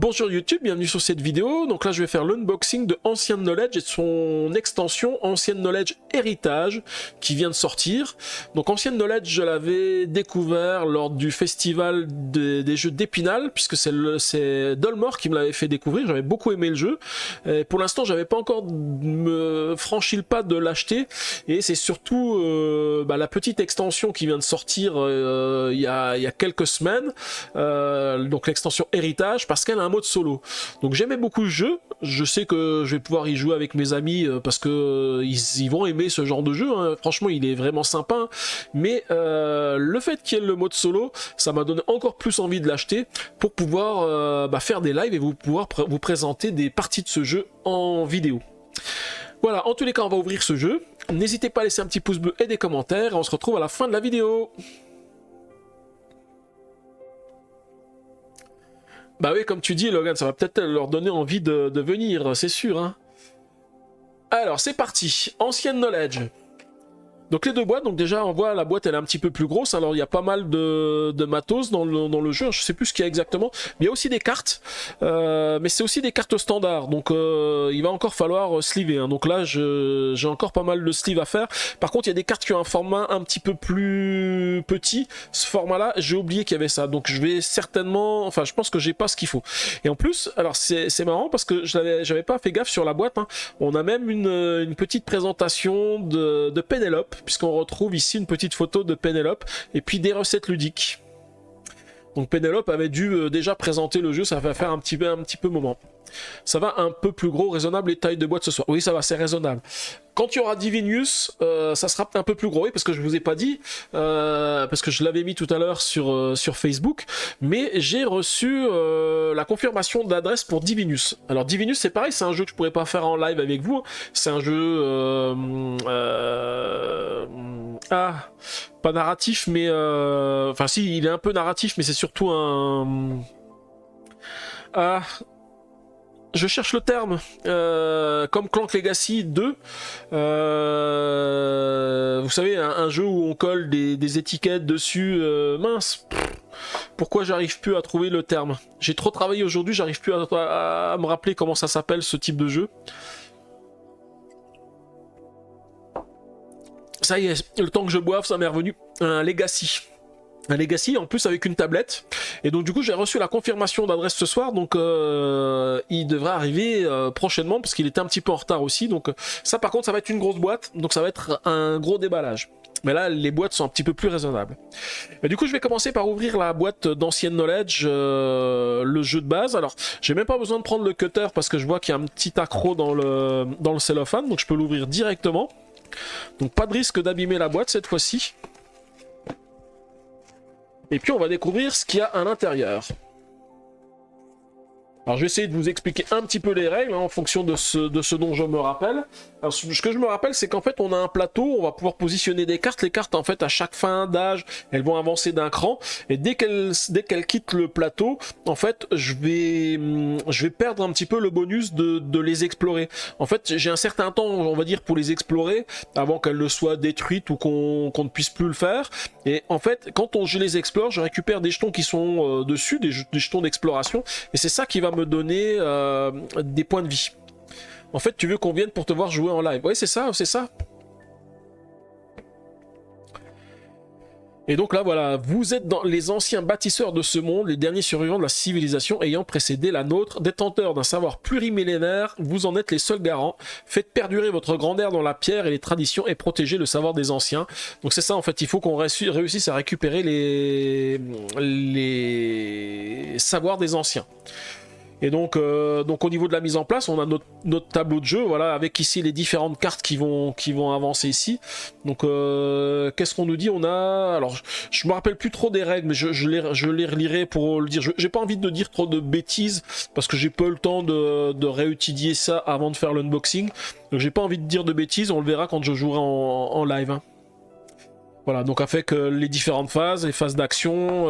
Bonjour YouTube, bienvenue sur cette vidéo. Donc là je vais faire l'unboxing de Ancient Knowledge et de son extension Ancient Knowledge Héritage qui vient de sortir. Donc Ancient Knowledge, je l'avais découvert lors du festival des jeux d'Épinal, puisque c'est Dolmore qui me l'avait fait découvrir. J'avais beaucoup aimé le jeu. Et pour l'instant j'avais pas encore franchi le pas de l'acheter, et c'est surtout la petite extension qui vient de sortir il y a quelques semaines, donc l'extension Héritage, parce qu'elle a un mode solo. Donc j'aimais beaucoup le jeu, je sais que je vais pouvoir y jouer avec mes amis parce que ils vont aimer ce genre de jeu, hein. Franchement il est vraiment sympa, hein. Mais le fait qu'il y ait le mode solo, ça m'a donné encore plus envie de l'acheter pour pouvoir faire des lives et pouvoir vous présenter des parties de ce jeu en vidéo. Voilà, en tous les cas on va ouvrir ce jeu. N'hésitez pas à laisser un petit pouce bleu et des commentaires, et on se retrouve à la fin de la vidéo. Bah oui, comme tu dis Logan, ça va peut-être leur donner envie de venir, c'est sûr, hein. Alors c'est parti, Ancient Knowledge. Donc les deux boîtes, donc déjà on voit la boîte elle est un petit peu plus grosse, alors il y a pas mal de matos dans le jeu, je sais plus ce qu'il y a exactement, mais il y a aussi des cartes, mais c'est aussi des cartes standards, donc il va encore falloir sleever, hein. Donc là j'ai encore pas mal de sleeve à faire. Par contre il y a des cartes qui ont un format un petit peu plus petit, ce format là j'ai oublié qu'il y avait ça, donc je vais certainement, enfin je pense que j'ai pas ce qu'il faut. Et en plus, alors c'est marrant parce que j'avais pas fait gaffe sur la boîte, hein. On a même une petite présentation de Pénélope, puisqu'on retrouve ici une petite photo de Pénélope et puis des recettes ludiques. Donc Pénélope avait dû déjà présenter le jeu, ça va faire un petit peu moment. Ça va un peu plus gros, raisonnable les tailles de boîte ce soir. Oui, ça va, c'est raisonnable. Quand il y aura Divinius, ça sera un peu plus gros, oui, parce que je vous ai pas dit, parce que je l'avais mis tout à l'heure sur Facebook, mais j'ai reçu la confirmation d'adresse pour Divinius. Alors Divinius, c'est pareil, c'est un jeu que je pourrais pas faire en live avec vous. C'est un jeu pas narratif, mais enfin si, il est un peu narratif, mais c'est surtout un je cherche le terme, comme Clank Legacy 2, vous savez, un jeu où on colle des étiquettes dessus, mince, pourquoi j'arrive plus à trouver le terme? J'ai trop travaillé aujourd'hui, j'arrive plus à me rappeler comment ça s'appelle ce type de jeu. Ça y est, le temps que je boive, ça m'est revenu, un Legacy. Un Legacy en plus avec une tablette, et donc du coup j'ai reçu la confirmation d'adresse ce soir, donc il devrait arriver prochainement parce qu'il était un petit peu en retard aussi, donc ça par contre ça va être une grosse boîte, donc ça va être un gros déballage, mais là les boîtes sont un petit peu plus raisonnables. Et du coup je vais commencer par ouvrir la boîte d'Ancient Knowledge, le jeu de base. Alors j'ai même pas besoin de prendre le cutter parce que je vois qu'il y a un petit accroc dans le cellophane, donc je peux l'ouvrir directement, donc pas de risque d'abîmer la boîte cette fois-ci. Et puis on va découvrir ce qu'il y a à l'intérieur. Alors je vais essayer de vous expliquer un petit peu les règles, hein, en fonction de ce dont je me rappelle. Alors ce que je me rappelle, c'est qu'en fait on a un plateau, on va pouvoir positionner des cartes. Les cartes en fait à chaque fin d'âge, elles vont avancer d'un cran, et dès qu'elles quittent le plateau, en fait je vais perdre un petit peu le bonus de les explorer. En fait j'ai un certain temps, on va dire, pour les explorer avant qu'elles ne soient détruites ou qu'on ne puisse plus le faire. Et en fait quand je les explore, je récupère des jetons qui sont dessus, des jetons d'exploration, et c'est ça qui va me donner des points de vie. En fait, tu veux qu'on vienne pour te voir jouer en live. Oui, c'est ça, c'est ça. Et donc là, voilà, vous êtes dans les anciens bâtisseurs de ce monde, les derniers survivants de la civilisation ayant précédé la nôtre, détenteurs d'un savoir plurimillénaire, vous en êtes les seuls garants. Faites perdurer votre grandeur dans la pierre et les traditions et protégez le savoir des anciens. Donc c'est ça en fait, il faut qu'on réussisse à récupérer les savoirs des anciens. Et donc au niveau de la mise en place, on a notre tableau de jeu, voilà, avec ici les différentes cartes qui vont avancer ici. Donc qu'est-ce qu'on nous dit? On a, alors je me rappelle plus trop des règles, mais je les relirai pour le dire. J'ai pas envie de dire trop de bêtises parce que j'ai pas eu le temps de réétudier ça avant de faire l'unboxing. Donc j'ai pas envie de dire de bêtises, on le verra quand je jouerai en live, hein. Voilà, donc avec les différentes phases, les phases d'action,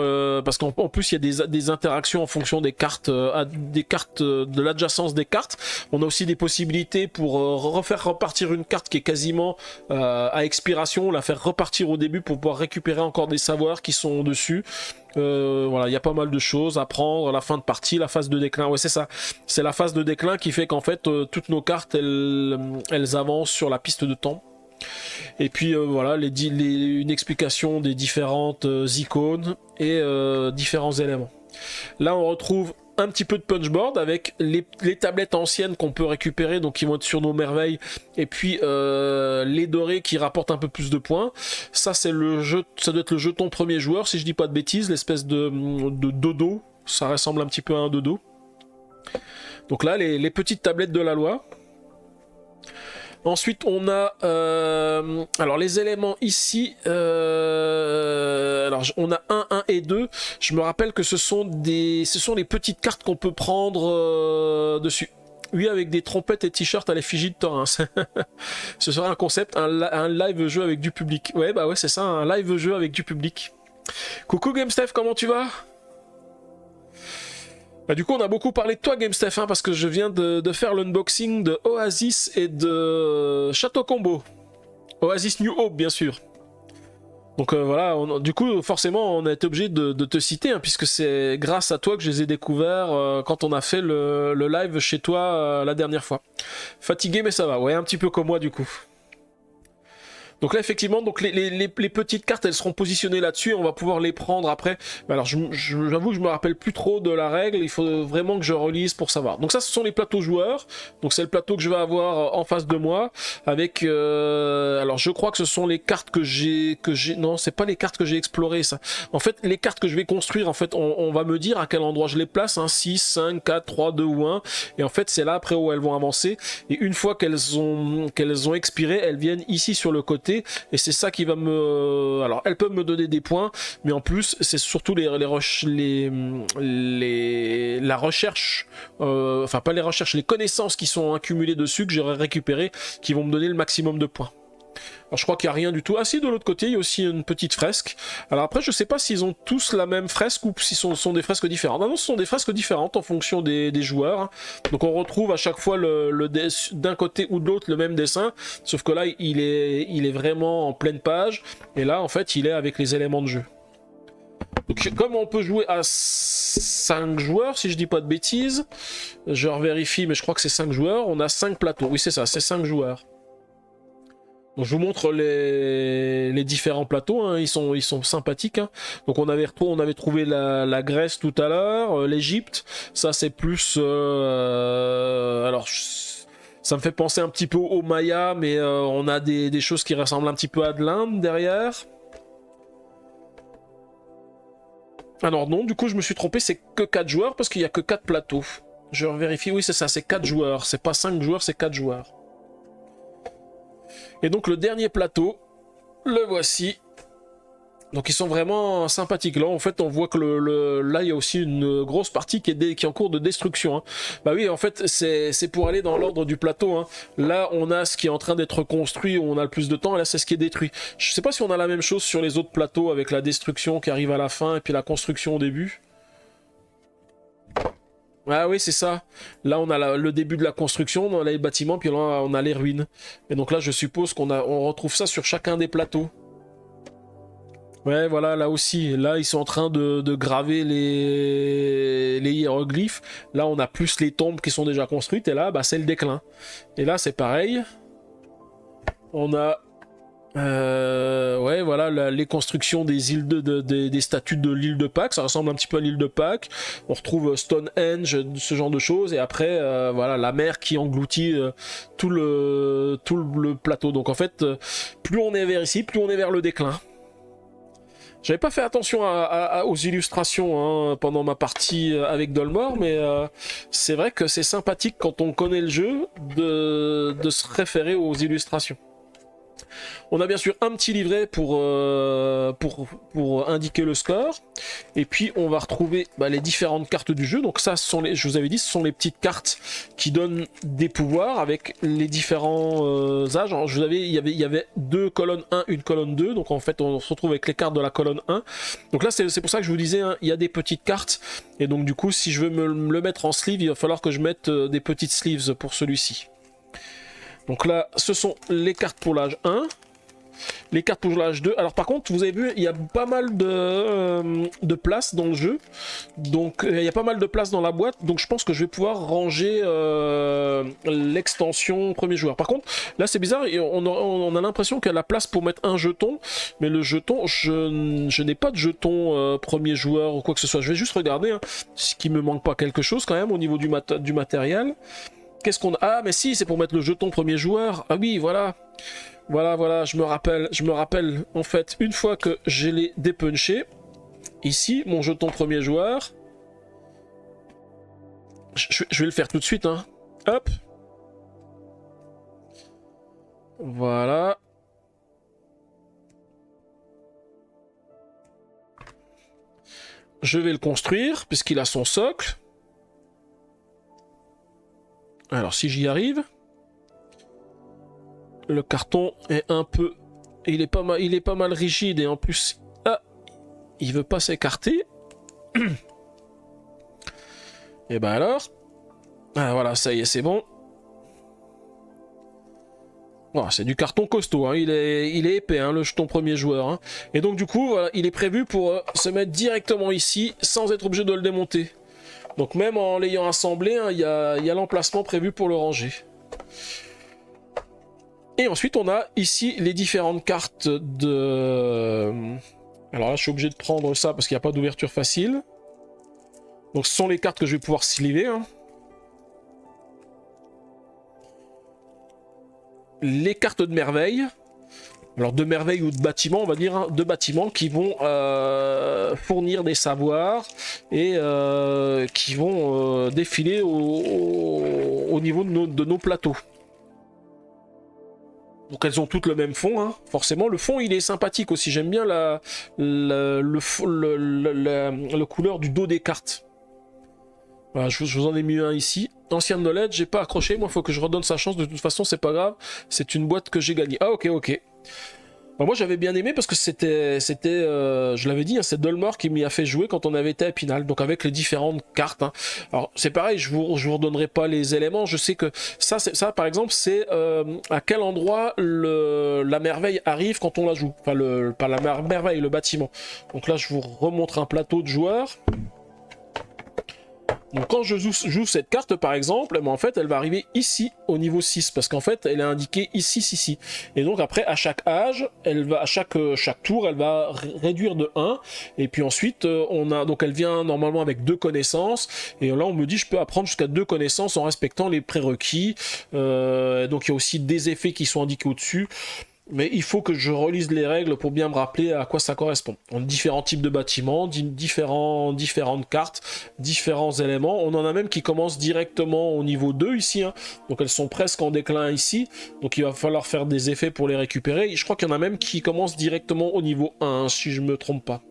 parce qu'en plus il y a des interactions en fonction des cartes, de l'adjacence des cartes. On a aussi des possibilités pour refaire repartir une carte qui est quasiment à expiration, la faire repartir au début pour pouvoir récupérer encore des savoirs qui sont dessus. Voilà, il y a pas mal de choses à prendre, la fin de partie, la phase de déclin, ouais c'est ça, c'est la phase de déclin qui fait qu'en fait toutes nos cartes elles avancent sur la piste de temps. Et puis voilà, une explication des différentes icônes et différents éléments. Là on retrouve un petit peu de punchboard avec les tablettes anciennes qu'on peut récupérer, donc qui vont être sur nos merveilles, et puis les dorés qui rapportent un peu plus de points. Ça c'est le jeu, ça doit être le jeton premier joueur si je dis pas de bêtises, l'espèce de dodo, ça ressemble un petit peu à un dodo. Donc là les petites tablettes de la loi. Ensuite, on a alors les éléments ici. Alors on a 1, 1 et 2. Je me rappelle que ce sont les petites cartes qu'on peut prendre dessus. Oui, avec des trompettes et t-shirts à l'effigie de Thorin. Ce sera un concept, un live jeu avec du public. Ouais, bah ouais, c'est ça, un live jeu avec du public. Coucou GameStef, comment tu vas ? Bah, du coup, on a beaucoup parlé de toi, GameStef, hein, parce que je viens de faire l'unboxing de Oasis et de Château Combo. Oasis New Hope, bien sûr. Donc voilà, du coup, forcément, on a été obligé de te citer, hein, puisque c'est grâce à toi que je les ai découverts quand on a fait le live chez toi la dernière fois. Fatigué, mais ça va. Ouais, un petit peu comme moi, du coup. Donc là effectivement, donc les petites cartes elles seront positionnées là-dessus et on va pouvoir les prendre après. Alors j'avoue que je me rappelle plus trop de la règle, il faut vraiment que je relise pour savoir. Donc ça ce sont les plateaux joueurs, donc c'est le plateau que je vais avoir en face de moi avec alors je crois que ce sont les cartes que j'ai non c'est pas les cartes que j'ai explorées ça. En fait les cartes que je vais construire en fait on va me dire à quel endroit je les place, hein, 6, 5, 4, 3, 2 ou 1 et en fait c'est là après où elles vont avancer et une fois qu'elles ont expiré elles viennent ici sur le côté. Et c'est ça qui va me... Alors, elles peuvent me donner des points, mais en plus, c'est surtout la recherche, enfin pas les recherches, les connaissances qui sont accumulées dessus, que j'aurai récupérées, qui vont me donner le maximum de points. Alors je crois qu'il n'y a rien du tout. Ah si, de l'autre côté, il y a aussi une petite fresque. Alors après, je sais pas s'ils ont tous la même fresque ou si ce sont des fresques différentes. Non, ce sont des fresques différentes en fonction des joueurs. Hein. Donc on retrouve à chaque fois d'un côté ou de l'autre le même dessin. Sauf que là, il est vraiment en pleine page. Et là, en fait, il est avec les éléments de jeu. Donc comme on peut jouer à 5 joueurs, si je dis pas de bêtises, je revérifie, mais je crois que c'est 5 joueurs, on a 5 plateaux. Oui, c'est ça, c'est 5 joueurs. Donc je vous montre les différents plateaux, hein. Ils sont sympathiques. Hein. Donc on avait trouvé la Grèce tout à l'heure, l'Égypte. Ça c'est plus... alors ça me fait penser un petit peu aux Mayas, mais on a des choses qui ressemblent un petit peu à de l'Inde derrière. Alors non, du coup je me suis trompé, c'est que 4 joueurs parce qu'il n'y a que 4 plateaux. Je vérifie, oui c'est ça, c'est 4 joueurs. C'est pas 5 joueurs, c'est 4 joueurs. Et donc le dernier plateau, le voici. Donc ils sont vraiment sympathiques. Là en fait on voit que là il y a aussi une grosse partie qui est en cours de destruction. Hein. Bah oui en fait c'est pour aller dans l'ordre du plateau. Hein. Là on a ce qui est en train d'être construit où on a le plus de temps et là c'est ce qui est détruit. Je sais pas si on a la même chose sur les autres plateaux avec la destruction qui arrive à la fin et puis la construction au début. Ah oui, c'est ça. Là, on a le début de la construction, on a les bâtiments, puis là, on a les ruines. Et donc là, je suppose on retrouve ça sur chacun des plateaux. Ouais, voilà, là aussi. Là, ils sont en train de graver les hiéroglyphes. Là, on a plus les tombes qui sont déjà construites. Et là, bah, c'est le déclin. Et là, c'est pareil. On a... ouais, voilà, les constructions des îles des statues de l'île de Pâques, ça ressemble un petit peu à l'île de Pâques. On retrouve Stonehenge, ce genre de choses, et après, voilà, la mer qui engloutit tout le plateau. Donc en fait, plus on est vers ici, plus on est vers le déclin. J'avais pas fait attention aux illustrations hein, pendant ma partie avec Dolmore, mais c'est vrai que c'est sympathique quand on connaît le jeu de se référer aux illustrations. On a bien sûr un petit livret pour indiquer le score. Et puis on va retrouver les différentes cartes du jeu. Donc ça, je vous avais dit, ce sont les petites cartes qui donnent des pouvoirs avec les différents âges. Alors, il y avait 2 colonnes 1, une colonne 2. Donc en fait, on se retrouve avec les cartes de la colonne 1. Donc là, c'est pour ça que je vous disais, hein, il y a des petites cartes. Et donc du coup, si je veux me le mettre en sleeve, il va falloir que je mette des petites sleeves pour celui-ci. Donc là, ce sont les cartes pour l'âge 1. Les cartes pour jouer à H2. Alors par contre, vous avez vu, il y a pas mal de place dans le jeu. Donc il y a pas mal de place dans la boîte. Donc je pense que je vais pouvoir ranger l'extension premier joueur. Par contre, là c'est bizarre, on a l'impression qu'il y a la place pour mettre un jeton. Mais le jeton, je n'ai pas de jeton premier joueur ou quoi que ce soit. Je vais juste regarder hein, ce qui me manque pas quelque chose quand même au niveau du matériel. Qu'est-ce qu'on a? Ah mais si, c'est pour mettre le jeton premier joueur. Ah oui, voilà. Voilà, je me rappelle. En fait, une fois que je l'ai dépunché, ici, mon jeton premier joueur. Je vais le faire tout de suite, hein. Hop. Voilà. Je vais le construire, puisqu'il a son socle. Alors, si j'y arrive... Le carton est un peu... Il est pas mal rigide et en plus... Ah, il veut pas s'écarter. Et ben alors... Ah voilà, ça y est, c'est bon. Oh, c'est du carton costaud, hein. Il est épais, hein, le jeton premier joueur. Hein. Et donc du coup, voilà, il est prévu pour se mettre directement ici, sans être obligé de le démonter. Donc même en l'ayant assemblé, hein, il y a l'emplacement prévu pour le ranger. Et ensuite, on a ici les différentes cartes de... Alors là, je suis obligé de prendre ça parce qu'il n'y a pas d'ouverture facile. Donc ce sont les cartes que je vais pouvoir sliver. Hein. Les cartes de merveille. Alors de merveille ou de bâtiment, on va dire, hein, de bâtiments qui vont fournir des savoirs et qui vont défiler au niveau de nos plateaux. Donc elles ont toutes le même fond, hein. Forcément. Le fond, il est sympathique aussi. J'aime bien le couleur du dos des cartes. Voilà, je vous en ai mis un ici. Ancien knowledge, j'ai pas accroché. Moi, il faut que je redonne sa chance. De toute façon, c'est pas grave. C'est une boîte que j'ai gagnée. Ah, ok. Bah, moi j'avais bien aimé parce que c'était je l'avais dit, hein, c'est Dolmore qui m'y a fait jouer quand on avait été à Épinal, donc avec les différentes cartes. Hein. Alors c'est pareil, je vous redonnerai pas les éléments, je sais que ça par exemple c'est à quel endroit la merveille arrive quand on la joue, enfin pas la merveille, le bâtiment. Donc là je vous remontre un plateau de joueurs. Donc quand je joue cette carte par exemple, en fait elle va arriver ici au niveau 6 parce qu'en fait elle est indiquée ici. Et donc après à chaque âge, elle va à chaque tour, elle va réduire de 1 et puis ensuite donc elle vient normalement avec 2 connaissances et là on me dit je peux apprendre jusqu'à 2 connaissances en respectant les prérequis. Donc il y a aussi des effets qui sont indiqués au-dessus. Mais il faut que je relise les règles pour bien me rappeler à quoi ça correspond. On a différents types de bâtiments, différentes cartes, différents éléments. On en a même qui commencent directement au niveau 2 ici. Hein. Donc elles sont presque en déclin ici. Donc il va falloir faire des effets pour les récupérer. Et je crois qu'il y en a même qui commencent directement au niveau 1, si je me trompe pas.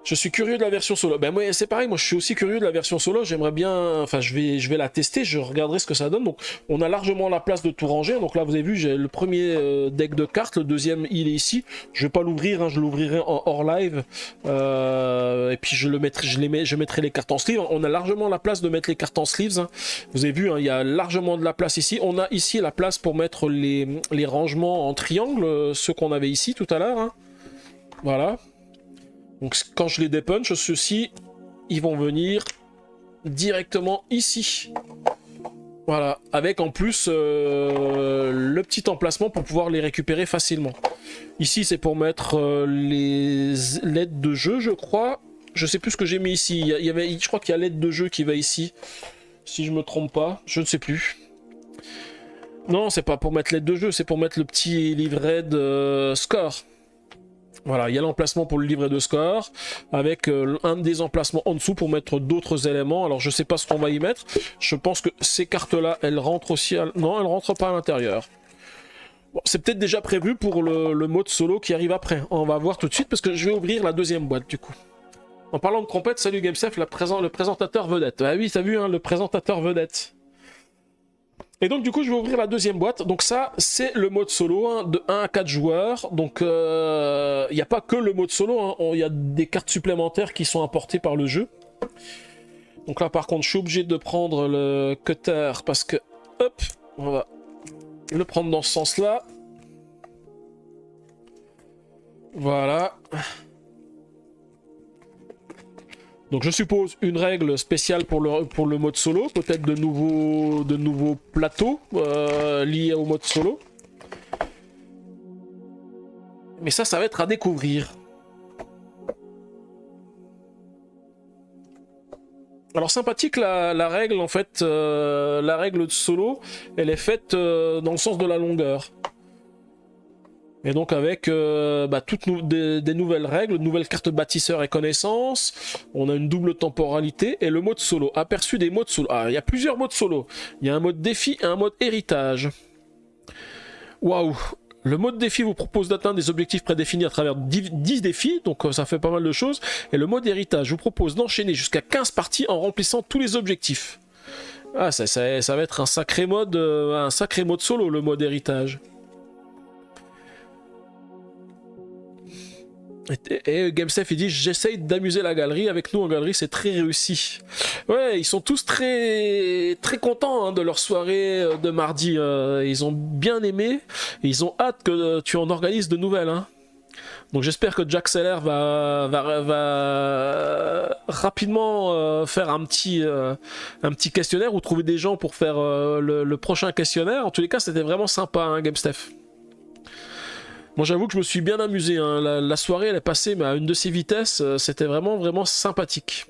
Je suis curieux de la version solo. Ben moi c'est pareil, moi je suis aussi curieux de la version solo. J'aimerais bien, enfin je vais la tester, je regarderai ce que ça donne. Donc on a largement la place de tout ranger. Donc là vous avez vu, j'ai le premier deck de cartes, le deuxième il est ici. Je vais pas l'ouvrir, hein, je l'ouvrirai en hors live. Et puis je mettrai les cartes en sleeve. On a largement la place de mettre les cartes en sleeves. Hein. Vous avez vu, hein, il y a largement de la place ici. On a ici la place pour mettre les rangements en triangle, ceux qu'on avait ici tout à l'heure. Hein. Voilà. Donc quand je les dépunch, ceux-ci, ils vont venir directement ici. Voilà, avec en plus le petit emplacement pour pouvoir les récupérer facilement. Ici, c'est pour mettre les LED de jeu, je crois. Je sais plus ce que j'ai mis ici. Je crois qu'il y a l'aide de jeu qui va ici. Si je me trompe pas, je ne sais plus. Non, c'est pas pour mettre l'aide de jeu, c'est pour mettre le petit livret de score. Voilà, il y a l'emplacement pour le livret de score, avec un des emplacements en dessous pour mettre d'autres éléments. Alors je sais pas ce qu'on va y mettre. Je pense que ces cartes-là, elles rentrent aussi non, elles rentrent pas à l'intérieur. Bon, c'est peut-être déjà prévu pour le mode solo qui arrive après. On va voir tout de suite parce que je vais ouvrir la deuxième boîte du coup. En parlant de trompette, salut GameSef, le présentateur vedette. Ah oui, t'as vu, hein, le présentateur vedette. Et donc du coup je vais ouvrir la deuxième boîte. Donc ça c'est le mode solo, hein, de 1 à 4 joueurs. Donc il n'y a pas que le mode solo, hein. Il y a des cartes supplémentaires qui sont apportées par le jeu. Donc là par contre je suis obligé de prendre le cutter parce que hop, on va le prendre dans ce sens là. Voilà. Donc je suppose une règle spéciale pour le mode solo, peut-être de nouveaux plateaux liés au mode solo. Mais ça va être à découvrir. Alors sympathique la règle en fait, la règle de solo, elle est faite dans le sens de la longueur. Et donc avec des nouvelles règles, de nouvelles cartes bâtisseurs et connaissances, on a une double temporalité et le mode solo. Aperçu des modes solo. Ah, il y a plusieurs modes solo. Il y a un mode défi et un mode héritage. Waouh! Le mode défi vous propose d'atteindre des objectifs prédéfinis à travers 10 défis, donc ça fait pas mal de choses. Et le mode héritage vous propose d'enchaîner jusqu'à 15 parties en remplissant tous les objectifs. Ah, ça va être un sacré mode solo, le mode héritage. Et GameStef il dit j'essaye d'amuser la galerie, avec nous en galerie c'est très réussi. Ouais, ils sont tous très très contents hein, de leur soirée de mardi, ils ont bien aimé et ils ont hâte que tu en organises de nouvelles hein. Donc j'espère que Jack Seller va rapidement faire un petit questionnaire ou trouver des gens pour faire le prochain questionnaire. En tous les cas c'était vraiment sympa hein, GameStef. Moi j'avoue que je me suis bien amusé, hein. La soirée elle est passée mais à une de ses vitesses, c'était vraiment sympathique.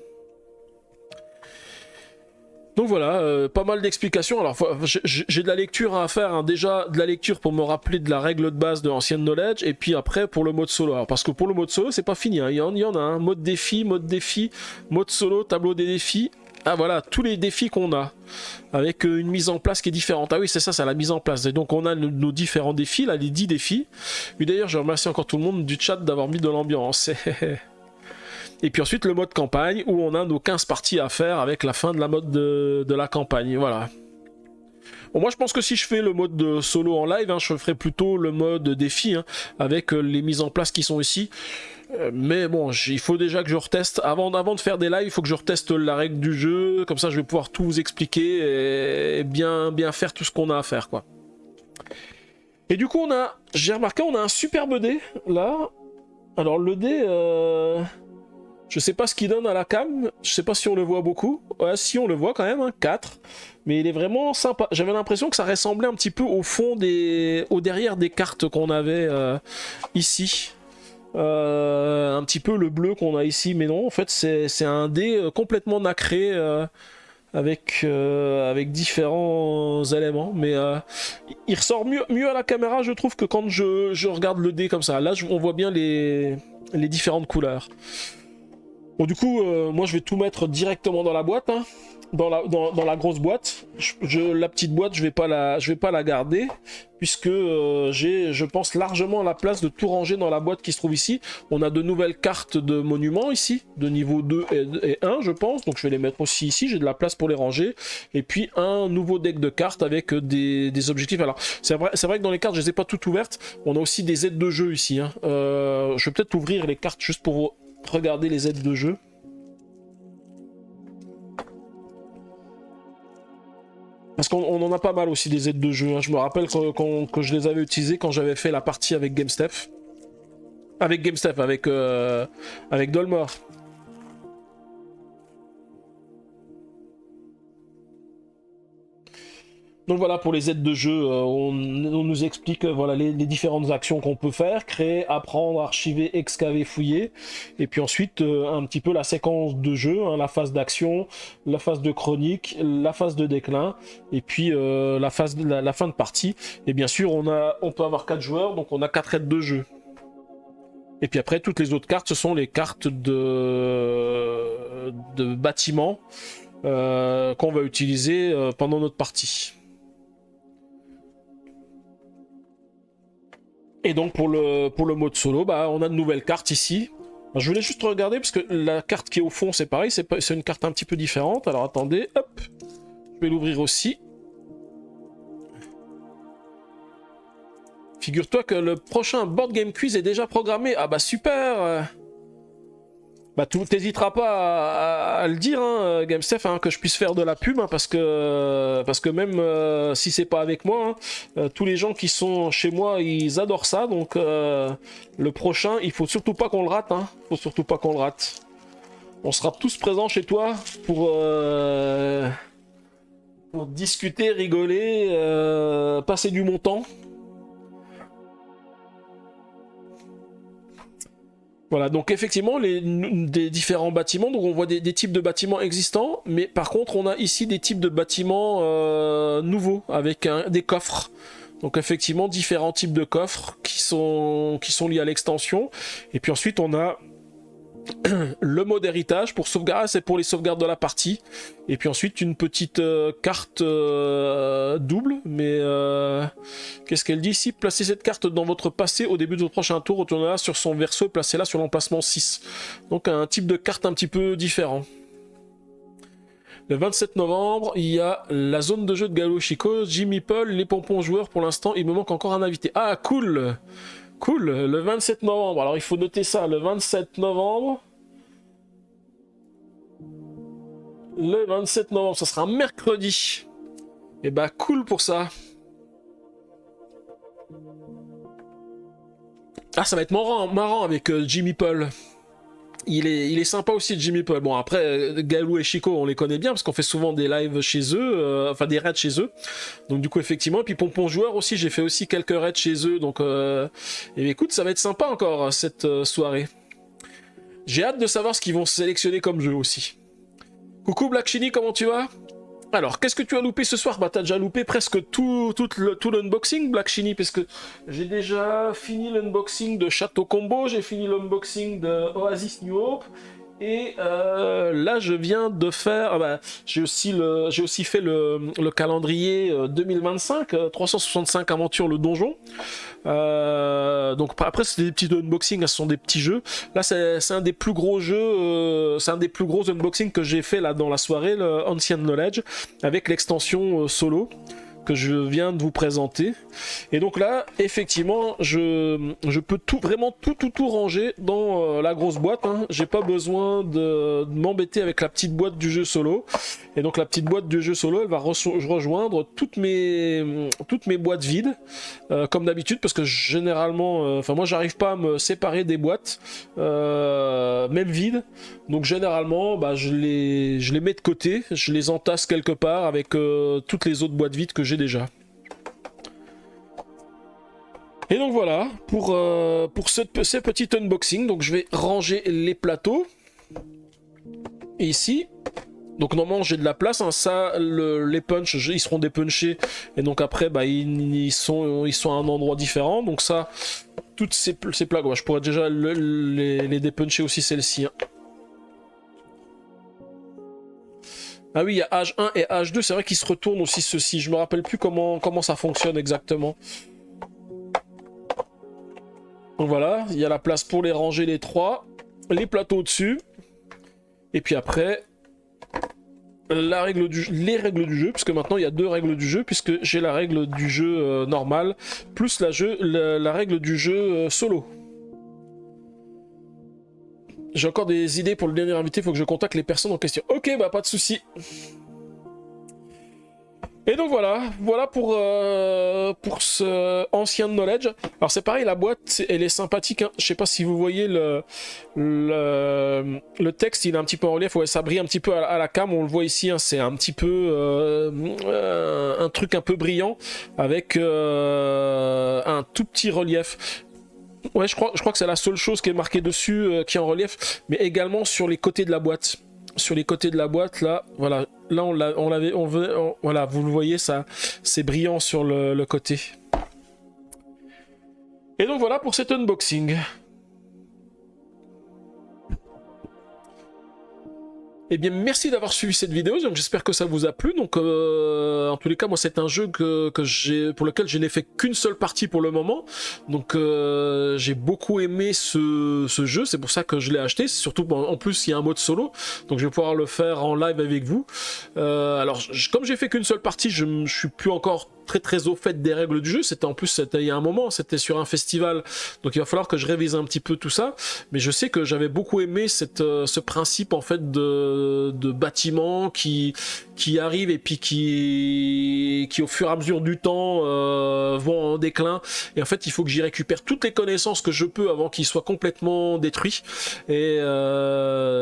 Donc voilà, pas mal d'explications. Alors j'ai de la lecture à faire, hein. Déjà de la lecture pour me rappeler de la règle de base de Ancient Knowledge, et puis après pour le mode solo. Alors, parce que pour le mode solo c'est pas fini, hein. Il y en a un mode défi, mode solo, tableau des défis. Ah voilà, tous les défis qu'on a, avec une mise en place qui est différente. Ah oui, c'est ça, c'est la mise en place. Et donc on a nos différents défis, là, les 10 défis. Et d'ailleurs, je remercie encore tout le monde du chat d'avoir mis de l'ambiance. Et puis ensuite, le mode campagne, où on a nos 15 parties à faire avec la fin de la mode de la campagne. Voilà. Bon, moi je pense que si je fais le mode solo en live, hein, je ferai plutôt le mode défi, hein, avec les mises en place qui sont ici. Mais bon, il faut déjà que je reteste. Avant de faire des lives, il faut que je reteste la règle du jeu. Comme ça, je vais pouvoir tout vous expliquer et bien faire tout ce qu'on a à faire, quoi. Et du coup, j'ai remarqué, on a un superbe dé, là. Alors, le dé, je sais pas ce qu'il donne à la cam. Je sais pas si on le voit beaucoup. Ouais, si, on le voit quand même, hein, 4. Mais il est vraiment sympa. J'avais l'impression que ça ressemblait un petit peu au fond au derrière des cartes qu'on avait ici. Un petit peu le bleu qu'on a ici, mais non, en fait c'est un dé complètement nacré avec différents éléments, mais il ressort mieux à la caméra, je trouve, que quand je regarde le dé comme ça. Là on voit bien les différentes couleurs. Bon, du coup moi je vais tout mettre directement dans la boîte, hein. Dans la grosse boîte. La petite boîte, je vais pas la garder, puisque j'ai, je pense, largement la place de tout ranger dans la boîte qui se trouve ici. On a de nouvelles cartes de monuments ici, de niveau 2 et 1, je pense, donc je vais les mettre aussi ici, j'ai de la place pour les ranger. Et puis un nouveau deck de cartes avec des objectifs. Alors, c'est vrai que dans les cartes, je les ai pas toutes ouvertes. On a aussi des aides de jeu ici, hein. Je vais peut-être ouvrir les cartes juste pour regarder les aides de jeu. Parce qu'on en a pas mal aussi des aides de jeu, hein. Je me rappelle que je les avais utilisées quand j'avais fait la partie avec GameStef. Avec Dolmor. Donc voilà, pour les aides de jeu, on nous explique voilà, les différentes actions qu'on peut faire: créer, apprendre, archiver, excaver, fouiller. Et puis ensuite, un petit peu la séquence de jeu, hein, la phase d'action, la phase de chronique, la phase de déclin, et puis la fin de partie. Et bien sûr, on peut avoir 4 joueurs, donc on a 4 aides de jeu. Et puis après, toutes les autres cartes, ce sont les cartes de bâtiments qu'on va utiliser pendant notre partie. Et donc pour le mode solo, bah, on a de nouvelles cartes ici. Alors, je voulais juste regarder, parce que la carte qui est au fond, c'est pareil, c'est une carte un petit peu différente. Alors attendez, hop, je vais l'ouvrir aussi. Figure-toi que le prochain Board Game Quiz est déjà programmé. Ah bah super! Bah, t'hésiteras pas à le dire, hein, GameStef, hein, que je puisse faire de la pub, hein, parce que même si c'est pas avec moi, hein, tous les gens qui sont chez moi, ils adorent ça. Donc le prochain, il faut surtout pas qu'on le rate. Hein, faut surtout pas qu'on le rate. On sera tous présents chez toi pour discuter, rigoler, passer du bon temps. Voilà, donc effectivement, des différents bâtiments, donc on voit des types de bâtiments existants, mais par contre on a ici des types de bâtiments nouveaux, avec des coffres. Donc effectivement, différents types de coffres qui sont liés à l'extension. Et puis ensuite on a le mode héritage pour sauvegarder, c'est pour les sauvegardes de la partie. Et puis ensuite une petite carte double, mais qu'est-ce qu'elle dit ici? Placez cette carte dans votre passé au début de votre prochain tour, retournez-la sur son verso et placez-la sur l'emplacement 6. Donc un type de carte un petit peu différent. Le 27 novembre, il y a la zone de jeu de Gallo Chico, Jimmy Paul, les pompons joueurs. Pour l'instant, il me manque encore un invité. Ah, cool! Cool, le 27 novembre. Alors, il faut noter ça, le 27 novembre. Le 27 novembre, ça sera un mercredi. Et bah, cool pour ça. Ah, ça va être marrant avec Jimmy Paul. Il est sympa aussi, Jimmy Paul. Bon, après, Galou et Chico, on les connaît bien parce qu'on fait souvent des lives chez eux, enfin des raids chez eux. Donc, du coup, effectivement. Et puis, Pompon Joueur aussi, j'ai fait aussi quelques raids chez eux. Donc, et écoute, ça va être sympa encore cette soirée. J'ai hâte de savoir ce qu'ils vont sélectionner comme jeu aussi. Coucou Black Chini, comment tu vas? Alors, qu'est-ce que tu as loupé ce soir? Bah, t'as déjà loupé presque tout l'unboxing, Black Chini, parce que j'ai déjà fini l'unboxing de Château Combo, j'ai fini l'unboxing de Oasis New Hope, et là, je viens de faire... j'ai aussi fait le calendrier 2025, 365 aventures le donjon. Donc après, c'est des petits unboxings, ce sont des petits jeux. Là, c'est un des plus gros jeux, c'est un des plus gros unboxings que j'ai fait là dans la soirée, le Ancient Knowledge, avec l'extension solo que je viens de vous présenter. Et donc là, effectivement, je peux vraiment tout ranger dans la grosse boîte. Hein. J'ai pas besoin de m'embêter avec la petite boîte du jeu solo. Et donc la petite boîte du jeu solo, elle va rejoindre toutes mes boîtes vides, comme d'habitude, parce que généralement, moi, j'arrive pas à me séparer des boîtes, même vides. Donc généralement, je les mets de côté, je les entasse quelque part avec toutes les autres boîtes vides que j'ai déjà. Et donc voilà, pour ce petit unboxing, donc je vais ranger les plateaux. Et ici, donc normalement j'ai de la place, hein, ça, les punchs, ils seront dépunchés. Et donc après, ils sont à un endroit différent. Donc ça, toutes ces plaques, je pourrais déjà les dépuncher aussi, celle-ci. Hein. Ah oui, il y a H1 et H2, c'est vrai qu'ils se retournent aussi ceux-ci. Je me rappelle plus comment ça fonctionne exactement. Donc voilà, il y a la place pour les ranger les trois, les plateaux au-dessus. Et puis après, les règles du jeu, puisque maintenant il y a deux règles du jeu, puisque j'ai la règle du jeu normal, plus la règle du jeu solo. J'ai encore des idées pour le dernier invité, il faut que je contacte les personnes en question. Ok, pas de souci. Et donc voilà pour ce Ancient Knowledge. Alors c'est pareil, la boîte, elle est sympathique. Hein. Je sais pas si vous voyez le texte, il est un petit peu en relief. Ouais, ça brille un petit peu à la cam, on le voit ici. Hein. C'est un petit peu un truc un peu brillant avec un tout petit relief. Ouais, je crois que c'est la seule chose qui est marquée dessus, qui est en relief, mais également sur les côtés de la boîte. Sur les côtés de la boîte, là, voilà, là voilà, vous le voyez, ça, c'est brillant sur le côté. Et donc voilà pour cet unboxing. Eh bien, merci d'avoir suivi cette vidéo, donc j'espère que ça vous a plu. Donc, en tous les cas, moi, c'est un jeu pour lequel je n'ai fait qu'une seule partie pour le moment. Donc, j'ai beaucoup aimé ce jeu, c'est pour ça que je l'ai acheté. Surtout, en plus, il y a un mode solo, donc je vais pouvoir le faire en live avec vous. Alors, comme j'ai fait qu'une seule partie, je suis plus encore très au fait des règles du jeu. C'était en plus, c'était il y a un moment, c'était sur un festival, donc il va falloir que je révise un petit peu tout ça. Mais je sais que j'avais beaucoup aimé ce principe en fait de bâtiment qui arrive et puis qui au fur et à mesure du temps vont en déclin. Et en fait, il faut que j'y récupère toutes les connaissances que je peux avant qu'ils soient complètement détruits. Et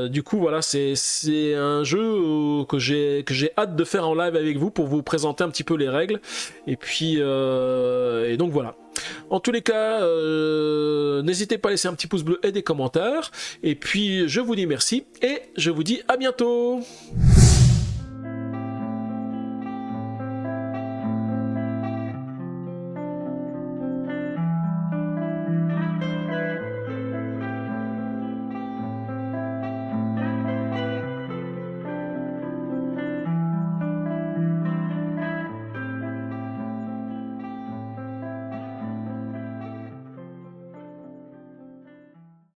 du coup, voilà, c'est un jeu que j'ai hâte de faire en live avec vous pour vous présenter un petit peu les règles. Et puis, et donc voilà. En tous les cas, n'hésitez pas à laisser un petit pouce bleu et des commentaires. Et puis, je vous dis merci et je vous dis à bientôt.